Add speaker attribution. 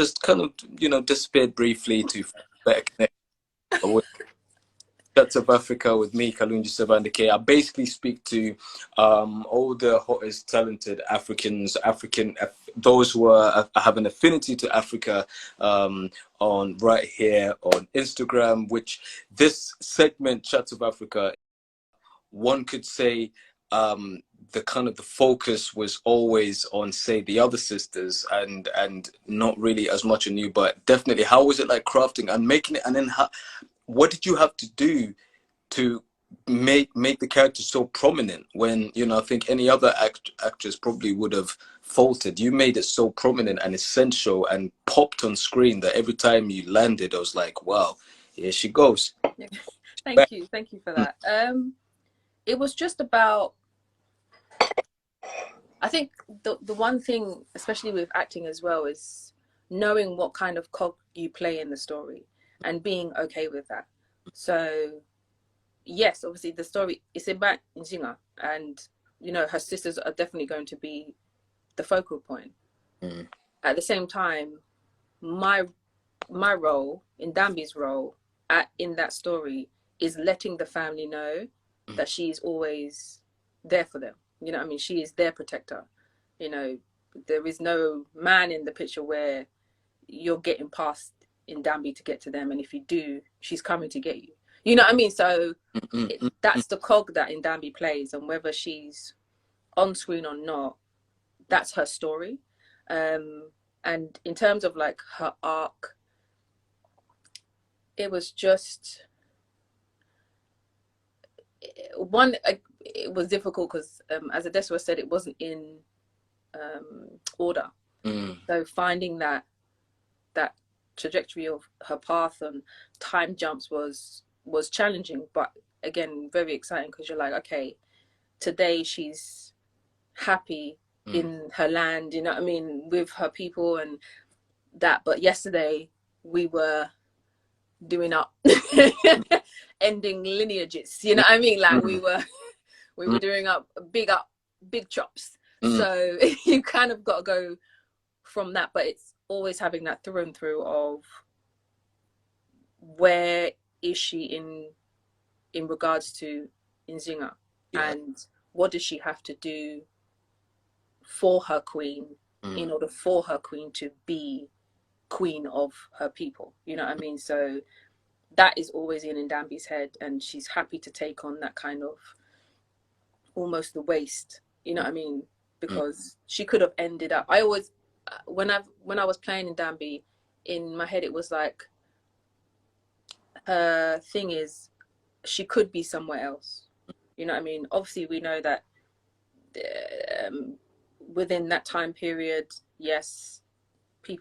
Speaker 1: just kind of, disappeared briefly to better connect with Chats of Africa with me, Kalunji Sabandike. I basically speak to all the hottest, talented Africans, those who have an affinity to Africa, on right here on Instagram. Which this segment, Chats of Africa, one could say, the focus was always on, say, the other sisters, and not really as much on you. But definitely, how was it like crafting and making it, and then what did you have to do to make the character so prominent when, I think any other actress probably would have faltered? You made it so prominent and essential and popped on screen that every time you landed, I was like, wow, here she goes.
Speaker 2: Yeah. Thank you for that. It was just about, I think the one thing, especially with acting as well, is knowing what kind of cog you play in the story and being okay with that. So yes, obviously the story is about Njinga, and her sisters are definitely going to be the focal point. At the same time, my role, in Dambi's role in that story, is letting the family know that she's always there for them. You know what I mean? She is their protector. There is no man in the picture where you're getting past in Dambi to get to them, and if you do, she's coming to get you. You know what I mean? So that's the cog that Ndambi plays, and whether she's on screen or not, that's her story. And in terms of like her arc, it was just it was difficult because, as Adeswa said, it wasn't in order. So finding that trajectory of her path and time jumps was challenging, but again very exciting, because you're like, okay, today she's happy in her land, you know what I mean, with her people and that, but yesterday we were doing up ending lineages, you know what I mean, like we were doing up big chops. So you kind of got to go from that, but it's always having that through and through of where is she in regards to Njinga, and what does she have to do for her queen in order for her queen to be queen of her people, you know what I mean? So that is always in Ndambi's head, and she's happy to take on that kind of almost the waste, you know what I mean, because she could have ended up, I always, when I was playing Ndambi, in my head it was like, her thing is she could be somewhere else, you know what I mean? Obviously we know that within that time period, yes, people